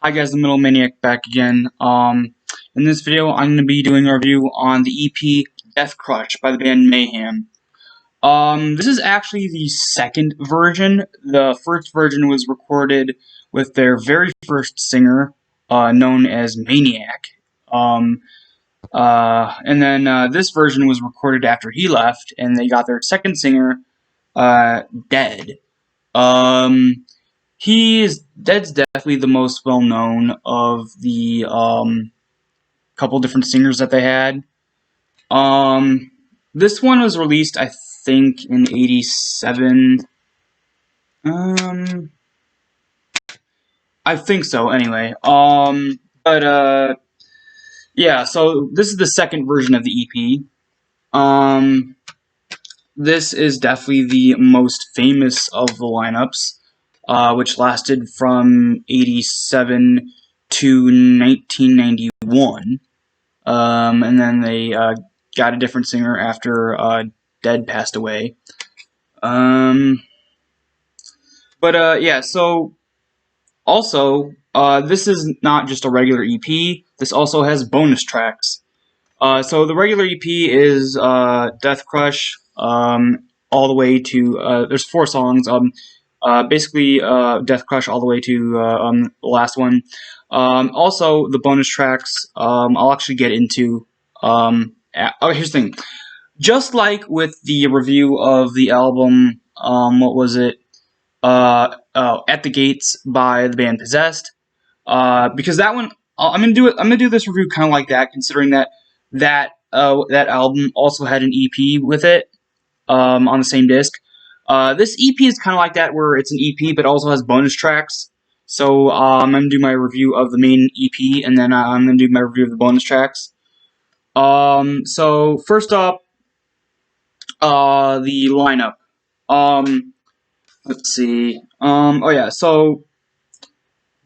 Hi guys, the Middle Maniac back again. In this video, I'm going to be doing a review on the EP Deathcrush by the band Mayhem. This is actually the second version. The first version was recorded with their very first singer, known as Maniac. And then this version was recorded after he left, and they got their second singer, Dead. Dead's definitely the most well known of the couple different singers that they had. This one was released, I think, in '87. I think so. Anyway, yeah. So this is the second version of the EP. This is definitely the most famous of the lineups. Which lasted from '87 to 1991. And then they got a different singer after Dead passed away. Yeah, so also, this is not just a regular EP, this also has bonus tracks. So the regular EP is Deathcrush, all the way to, there's 4 songs, basically Deathcrush all the way to the last one. Also, the bonus tracks, I'll actually get into. Here's the thing. Just like with the review of the album, what was it? At the Gates by the band Possessed. Because that one, I'm gonna do this review kind of like that, considering that album also had an EP with it, on the same disc. This EP is kind of like that, where it's an EP but also has bonus tracks. So I'm going to do my review of the main EP, and then I'm going to do my review of the bonus tracks. So first up, the lineup. Let's see. Oh yeah, so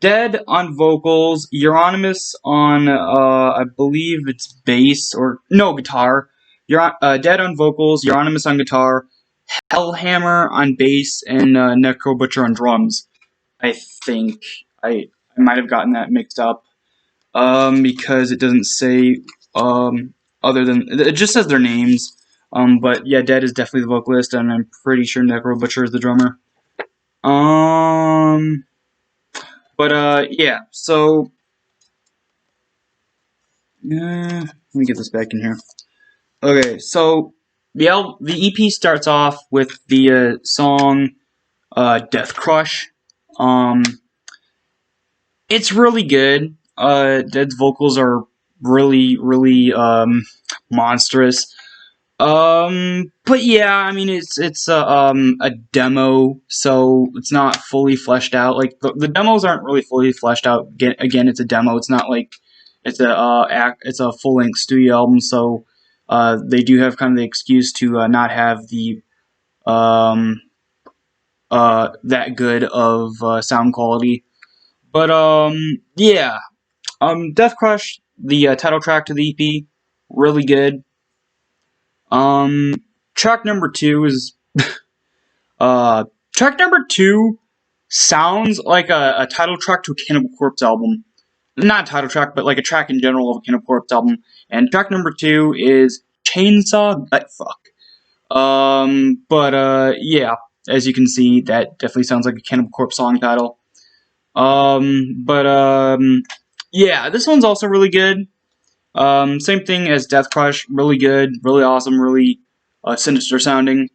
Dead on vocals, Euronymous on, I believe it's bass, or no, guitar. Dead on vocals, Euronymous on guitar, Hellhammer on bass, and Necro Butcher on drums. I think I might have gotten that mixed up, because it doesn't say other than it just says their names. But yeah, Dead is definitely the vocalist, and I'm pretty sure Necro Butcher is the drummer. Yeah. So let me get this back in here. Okay, so the EP starts off with the song Deathcrush. It's really good. Dead's vocals are really, really monstrous. But yeah, I mean it's a demo, so it's not fully fleshed out. Like the demos aren't really fully fleshed out. Again, it's a demo. It's not like it's a full length studio album. So they do have kind of the excuse to not have the that good of sound quality. But yeah, Deathcrush, the title track to the EP, really good. Track number 2 is track number 2 sounds like a title track to a Cannibal Corpse album. Not a title track, but like a track in general of a Cannibal Corpse album. And track number 2 is Chainsaw Buttfuck. Yeah, as you can see, that definitely sounds like a Cannibal Corpse song title. Yeah, this one's also really good. Same thing as Deathcrush, really good, really awesome, really sinister sounding.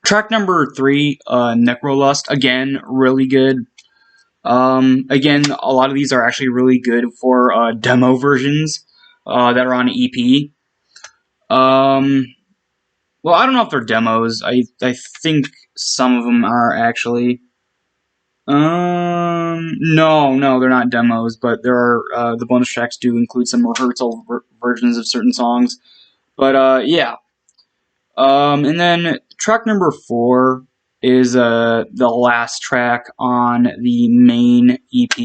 Track number 3, Necrolust, again, really good. Again, a lot of these are actually really good for demo versions that are on EP. Well, I don't know if they're demos. I think some of them are actually. No, they're not demos, but there are, the bonus tracks do include some rehearsal versions of certain songs. But, yeah. And then track number 4 is, the last track on the main EP,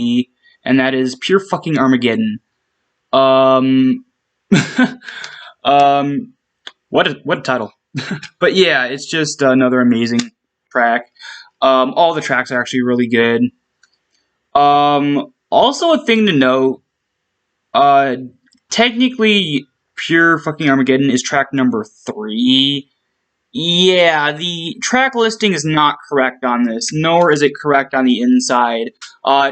and that is Pure Fucking Armageddon. What a title. But yeah, it's just another amazing track. All the tracks are actually really good. Also a thing to note, uh, technically, Pure Fucking Armageddon is track number 3. Yeah, the track listing is not correct on this, nor is it correct on the inside.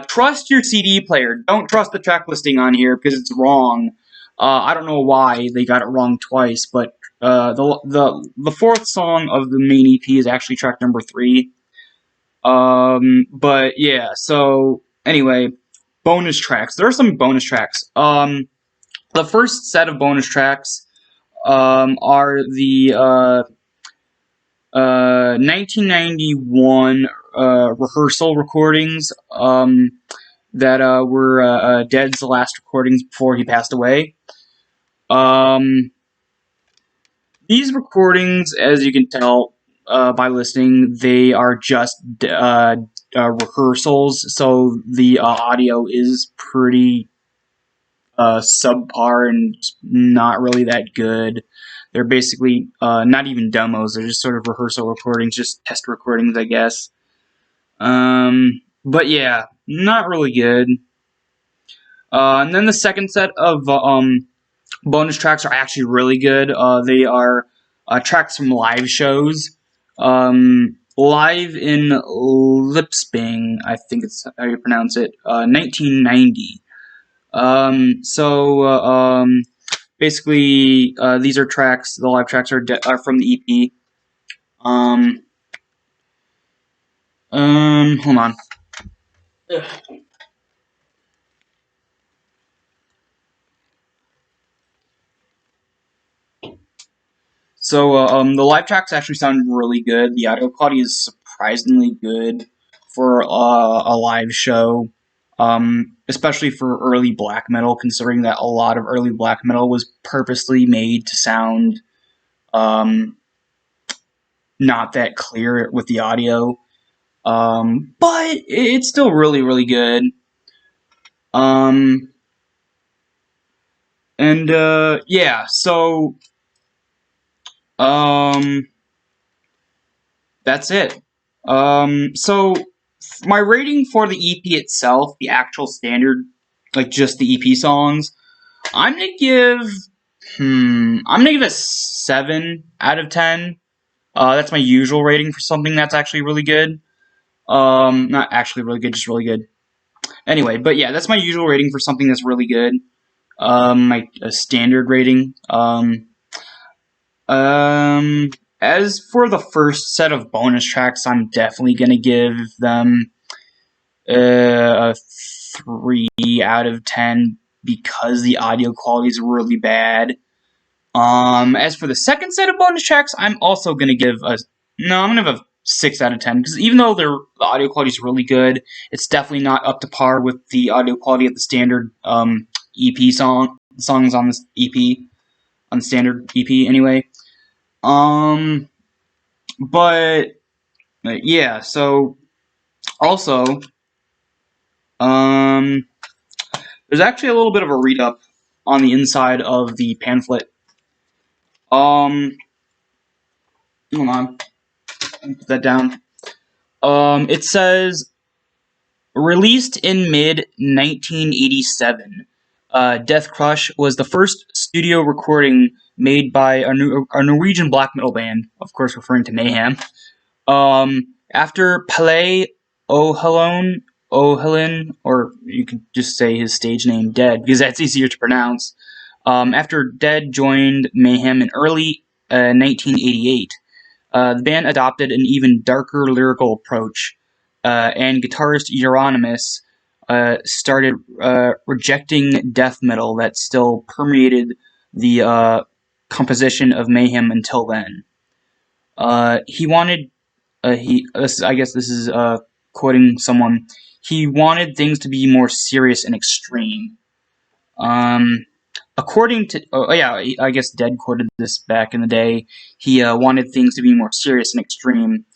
Trust your CD player. Don't trust the track listing on here because it's wrong. I don't know why they got it wrong twice, but the fourth song of the main EP is actually track number 3. But yeah, so anyway, bonus tracks. There are some bonus tracks. The first set of bonus tracks are the 1991 rehearsal recordings that were Dead's last recordings before he passed away. These recordings, as you can tell by listening, they are just rehearsals, so the audio is pretty subpar and not really that good. They're basically not even demos. They're just sort of rehearsal recordings, just test recordings, I guess. But yeah, not really good. And then the second set of bonus tracks are actually really good. They are tracks from live shows. Live in Lipsping, I think it's how you pronounce it, 1990. Basically, these are tracks. The live tracks are from the EP. Hold on. Ugh. So, the live tracks actually sound really good. The audio quality is surprisingly good for a live show. Especially for early black metal, considering that a lot of early black metal was purposely made to sound not that clear with the audio. But it's still really, really good. Yeah, so that's it. So my rating for the EP itself, the actual standard, like just the EP songs, I'm gonna give a 7 out of 10. That's my usual rating for something that's actually really good. Not actually really good, just really good. Anyway, but yeah, that's my usual rating for something that's really good. My standard rating. As for the first set of bonus tracks, I'm definitely gonna give them a 3 out of 10 because the audio quality is really bad. As for the second set of bonus tracks, I'm also gonna give a 6 out of 10 because even though the audio quality is really good, it's definitely not up to par with the audio quality of the standard EP songs on this EP, on the standard EP anyway. But yeah, so also there's actually a little bit of a read up on the inside of the pamphlet. Hold on, put that down. It says released in mid 1987. Deathcrush was the first studio recording made by a Norwegian black metal band, of course referring to Mayhem. After Pelle Ohalon, or you could just say his stage name Dead, because that's easier to pronounce. After Dead joined Mayhem in early 1988, the band adopted an even darker lyrical approach, and guitarist Euronymous started rejecting death metal that still permeated the composition of Mayhem until then. He wanted, I guess this is quoting someone, he wanted things to be more serious and extreme. According to, I guess Dead quoted this back in the day. He wanted things to be more serious and extreme.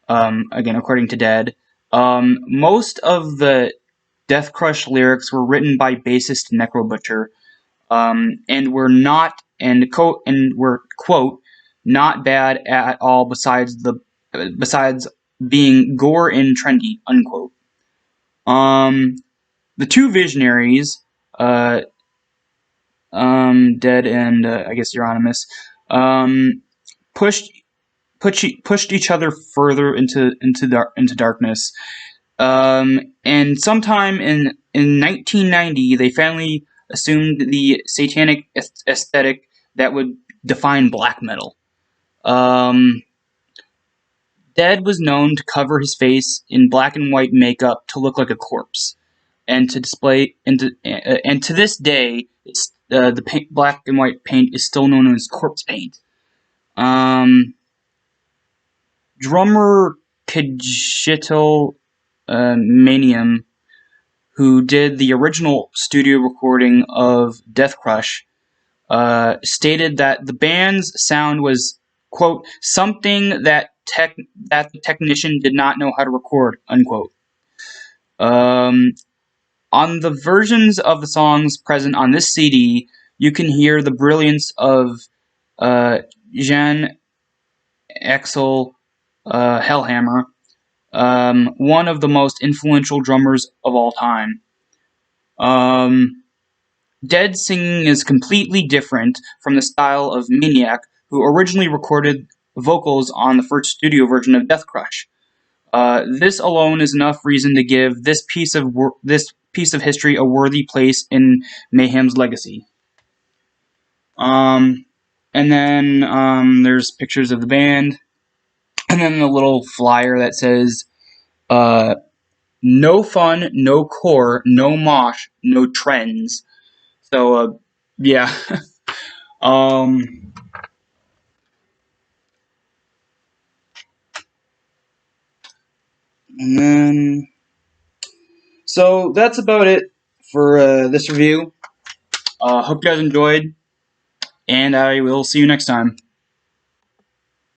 Again, according to Dead. Most of the Deathcrush lyrics were written by bassist Necro Butcher, and were not, and were quote, not bad at all. Besides being gore and trendy, unquote. The two visionaries, Dead and I guess Euronymous, pushed pushed each other further into darkness. And sometime in 1990, they finally assumed the satanic aesthetic that would define black metal. Dead was known to cover his face in black and white makeup to look like a corpse, and to display and to this day, the black and white paint is still known as corpse paint. Drummer Kajtil Mayhem, who did the original studio recording of Deathcrush, stated that the band's sound was, quote, something that the technician did not know how to record, unquote. On the versions of the songs present on this CD, you can hear the brilliance of Jan Axel Hellhammer, one of the most influential drummers of all time. Dead singing is completely different from the style of Maniac, who originally recorded vocals on the first studio version of Deathcrush. This alone is enough reason to give this piece of history a worthy place in Mayhem's legacy. And then there's pictures of the band, and then a little flyer that says, "No fun, no core, no mosh, no trends." So, yeah. And then, so that's about it for this review. Hope you guys enjoyed, and I will see you next time.